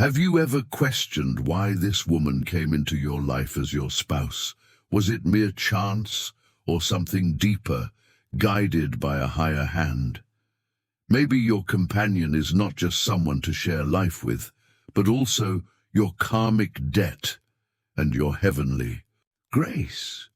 Have you ever questioned why this woman came into your life as your spouse? Was it mere chance or something deeper, guided by a higher hand? Maybe your companion is not just someone to share life with, but also your karmic debt and your heavenly grace.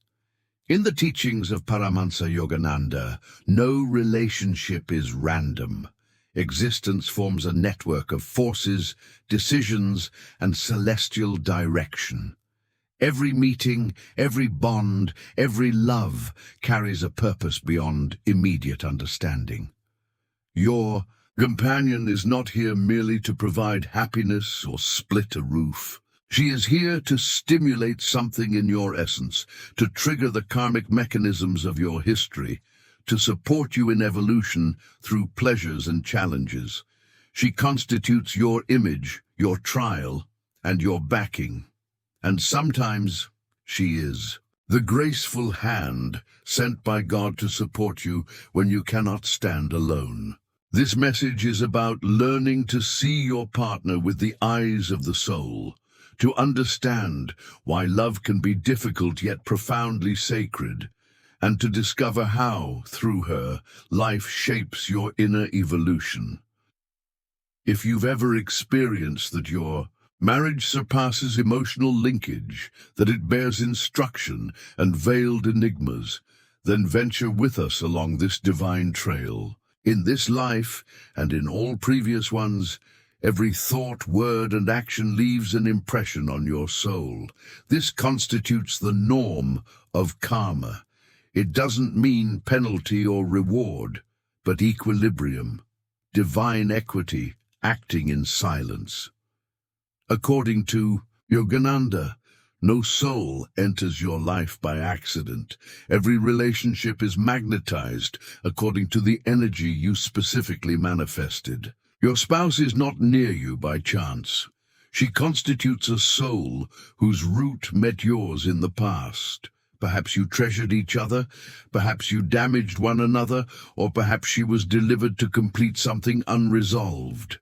In the teachings of Paramahansa Yogananda, no relationship is random. Existence forms a network of forces, decisions, and celestial direction. Every meeting, every bond, every love carries a purpose beyond immediate understanding. Your companion is not here merely to provide happiness or split a roof. She is here to stimulate something in your essence, to trigger the karmic mechanisms of your history, to support you in evolution through pleasures and challenges. She constitutes your image, your trial, and your backing. And sometimes she is the graceful hand sent by God to support you when you cannot stand alone. This message is about learning to see your partner with the eyes of the soul, to understand why love can be difficult yet profoundly sacred, and to discover how, through her, life shapes your inner evolution. If you've ever experienced that your marriage surpasses emotional linkage, that it bears instruction and veiled enigmas, then venture with us along this divine trail. In this life, and in all previous ones, every thought, word, and action leaves an impression on your soul. This constitutes the norm of karma. It doesn't mean penalty or reward, but equilibrium, divine equity, acting in silence. According to Yogananda, no soul enters your life by accident. Every relationship is magnetized according to the energy you specifically manifested. Your spouse is not near you by chance. She constitutes a soul whose root met yours in the past. Perhaps you treasured each other, perhaps you damaged one another, or perhaps she was delivered to complete something unresolved.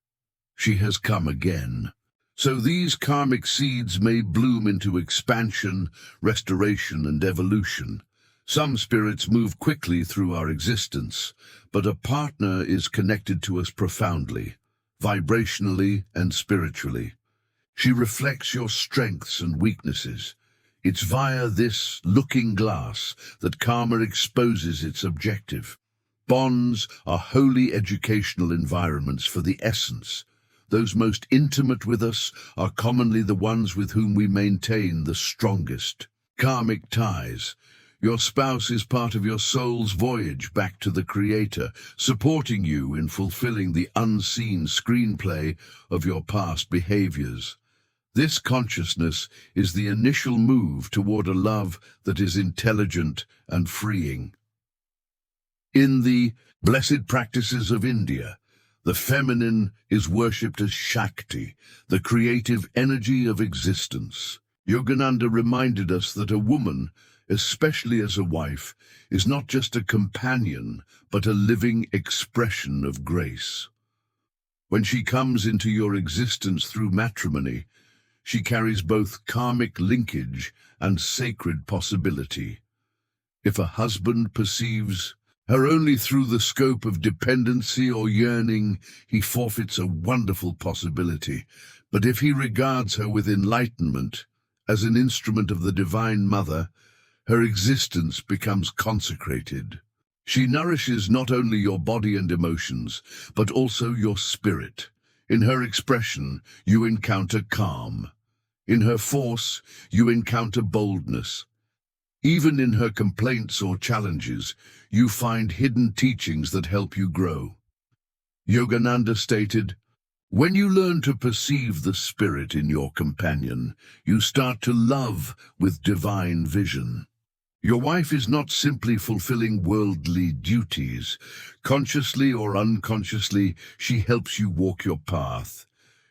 She has come again. So these karmic seeds may bloom into expansion, restoration, and evolution. Some spirits move quickly through our existence, but a partner is connected to us profoundly, vibrationally and spiritually. She reflects your strengths and weaknesses. It's via this looking glass that karma exposes its objective. Bonds are holy educational environments for the essence. Those most intimate with us are commonly the ones with whom we maintain the strongest karmic ties. Your spouse is part of your soul's voyage back to the Creator, supporting you in fulfilling the unseen screenplay of your past behaviors. This consciousness is the initial move toward a love that is intelligent and freeing. In the blessed practices of India, the feminine is worshipped as Shakti, the creative energy of existence. Yogananda reminded us that a woman, especially as a wife, is not just a companion, but a living expression of grace. When she comes into your existence through matrimony, she carries both karmic linkage and sacred possibility. If a husband perceives her only through the scope of dependency or yearning, he forfeits a wonderful possibility. But if he regards her with enlightenment, as an instrument of the Divine Mother, her existence becomes consecrated. She nourishes not only your body and emotions, but also your spirit. In her expression, you encounter calm. In her force, you encounter boldness. Even in her complaints or challenges, you find hidden teachings that help you grow. Yogananda stated, "When you learn to perceive the spirit in your companion, you start to love with divine vision." Your wife is not simply fulfilling worldly duties. Consciously or unconsciously, she helps you walk your path.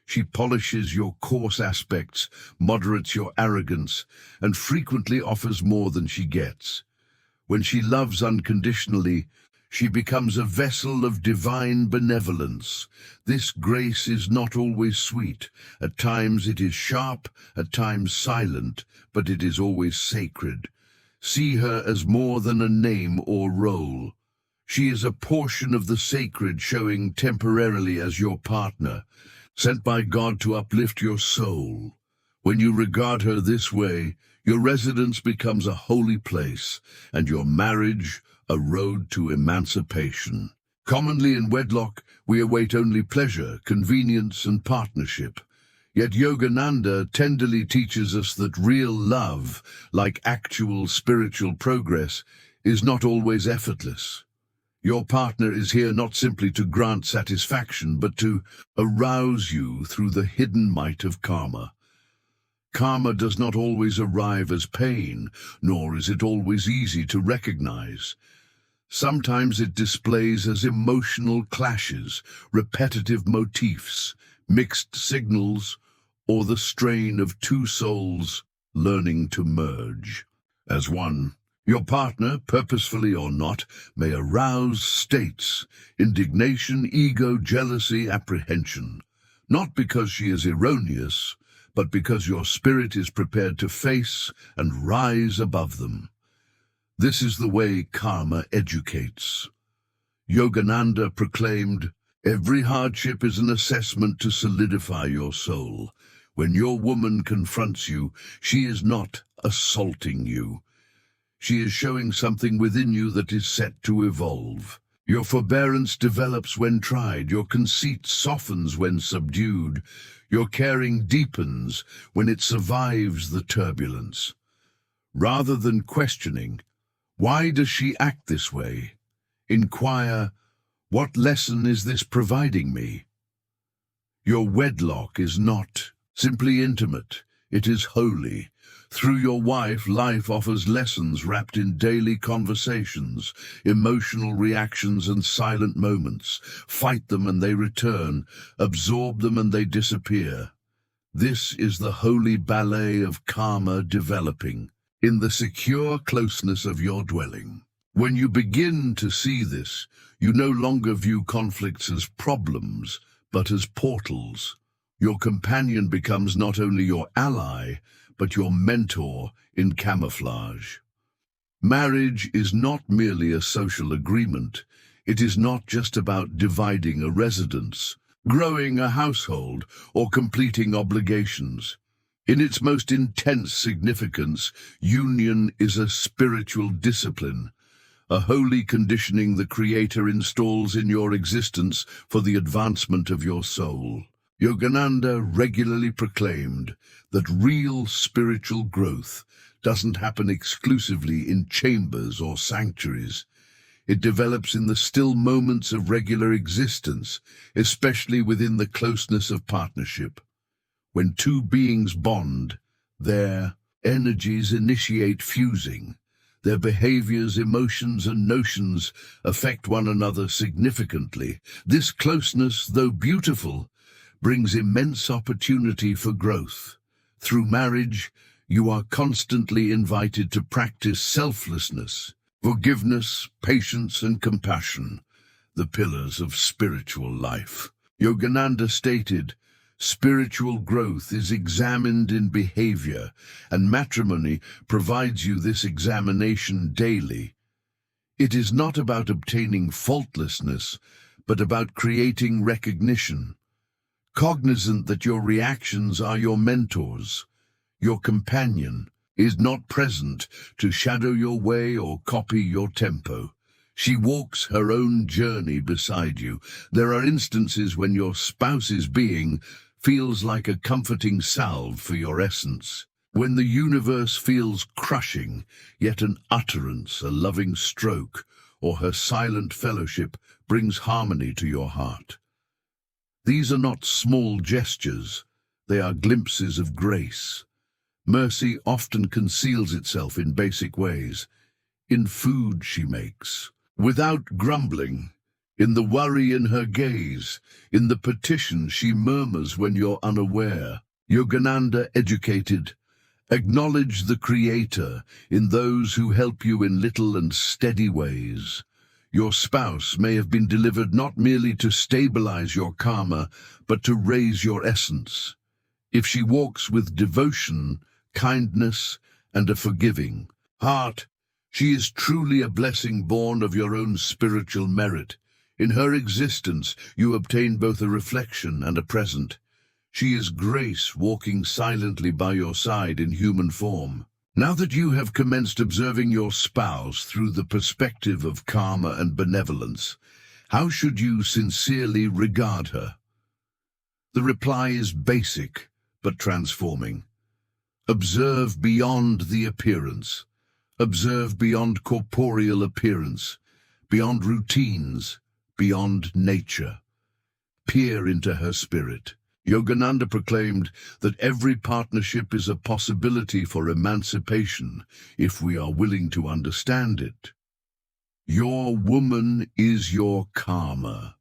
She polishes your coarse aspects, moderates your arrogance, and frequently offers more than she gets. When she loves unconditionally, She becomes a vessel of divine benevolence. This grace is not always sweet. At times it is sharp, at times silent, but it is always sacred. See her as more than a name or role. She is a portion of the sacred, showing temporarily as your partner, sent by God to uplift your soul. When you regard her this way, your residence becomes a holy place, and your marriage a road to emancipation. Commonly in wedlock, we await only pleasure, convenience, and partnership. Yet Yogananda tenderly teaches us that real love, like actual spiritual progress, is not always effortless. Your partner is here not simply to grant satisfaction, but to arouse you through the hidden might of karma. Karma does not always arrive as pain, nor is it always easy to recognize. Sometimes it displays as emotional clashes, repetitive motifs, mixed signals, or the strain of two souls learning to merge as one. Your partner, purposefully or not, may arouse states, indignation, ego, jealousy, apprehension, not because she is erroneous, but because your spirit is prepared to face and rise above them. This is the way karma educates. Yogananda proclaimed, "Every hardship is an assessment to solidify your soul. When your woman confronts you, she is not assaulting you. She is showing something within you that is set to evolve. Your forbearance develops when tried, your conceit softens when subdued, your caring deepens when it survives the turbulence." Rather than questioning, "Why does she act this way?" inquire, "What lesson is this providing me?" Your wedlock is not simply intimate, it is holy. Through your wife, life offers lessons wrapped in daily conversations, emotional reactions and silent moments. Fight them and they return, absorb them and they disappear. This is the holy ballet of karma developing in the secure closeness of your dwelling. When you begin to see this, you no longer view conflicts as problems, but as portals. Your companion becomes not only your ally, but your mentor in camouflage. Marriage is not merely a social agreement. It is not just about dividing a residence, growing a household, or completing obligations. In its most intense significance, union is a spiritual discipline, a holy conditioning the Creator installs in your existence for the advancement of your soul. Yogananda regularly proclaimed that real spiritual growth doesn't happen exclusively in chambers or sanctuaries. It develops in the still moments of regular existence, especially within the closeness of partnership. When two beings bond, their energies initiate fusing. Their behaviors, emotions, and notions affect one another significantly. This closeness, though beautiful, brings immense opportunity for growth. Through marriage, you are constantly invited to practice selflessness, forgiveness, patience, and compassion, the pillars of spiritual life. Yogananda stated, "Spiritual growth is examined in behavior, and matrimony provides you this examination daily. It is not about obtaining faultlessness, but about creating recognition. Cognizant that your reactions are your mentors, your companion is not present to shadow your way or copy your tempo. She walks her own journey beside you. There are instances when your spouse's being feels like a comforting salve for your essence. When the universe feels crushing, yet an utterance, a loving stroke, or her silent fellowship brings harmony to your heart. These are not small gestures, they are glimpses of grace. Mercy often conceals itself in basic ways. In food she makes, without grumbling, in the worry in her gaze, in the petition she murmurs when you're unaware. Yogananda educated, acknowledge the Creator in those who help you in little and steady ways. Your spouse may have been delivered not merely to stabilize your karma, but to raise your essence. If she walks with devotion, kindness, and a forgiving heart, she is truly a blessing born of your own spiritual merit. In her existence, you obtain both a reflection and a present. She is grace walking silently by your side in human form. Now that you have commenced observing your spouse through the perspective of karma and benevolence, how should you sincerely regard her? The reply is basic, but transforming. Observe beyond the appearance. Observe beyond corporeal appearance, beyond routines, beyond nature. Peer into her spirit. Yogananda proclaimed that every partnership is a possibility for emancipation if we are willing to understand it. Your woman is your karma.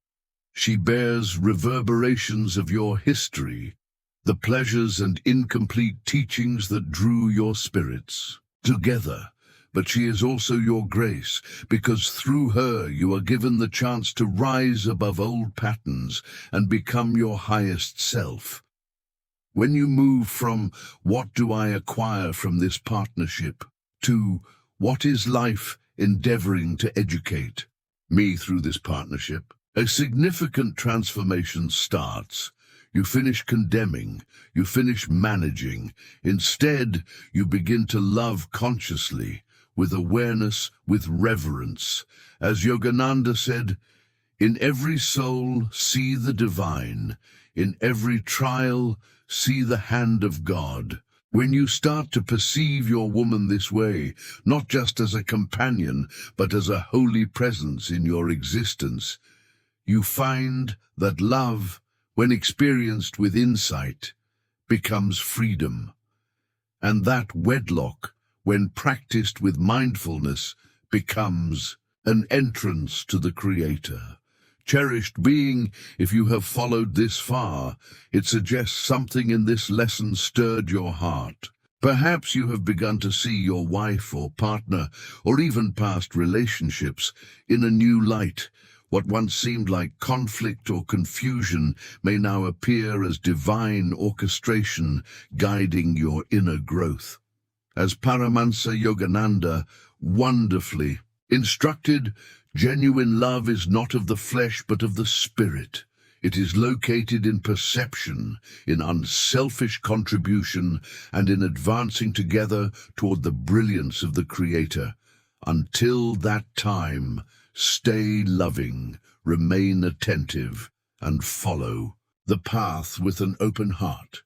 She bears reverberations of your history, the pleasures and incomplete teachings that drew your spirits together. But she is also your grace, because through her you are given the chance to rise above old patterns and become your highest self. When you move from "what do I acquire from this partnership" to "what is life endeavoring to educate me through this partnership," a significant transformation starts. You finish condemning, you finish managing. Instead, you begin to love consciously, with awareness, with reverence. As Yogananda said, "In every soul see the divine, in every trial see the hand of God." When you start to perceive your woman this way, not just as a companion, but as a holy presence in your existence, you find that love, when experienced with insight, becomes freedom. And that wedlock, when practiced with mindfulness, becomes an entrance to the Creator. Cherished being, if you have followed this far, it suggests something in this lesson stirred your heart. Perhaps you have begun to see your wife or partner, or even past relationships, in a new light. What once seemed like conflict or confusion may now appear as divine orchestration guiding your inner growth. As Paramahansa Yogananda wonderfully instructed, genuine love is not of the flesh but of the spirit. It is located in perception, in unselfish contribution, and in advancing together toward the brilliance of the Creator. Until that time, stay loving, remain attentive, and follow the path with an open heart.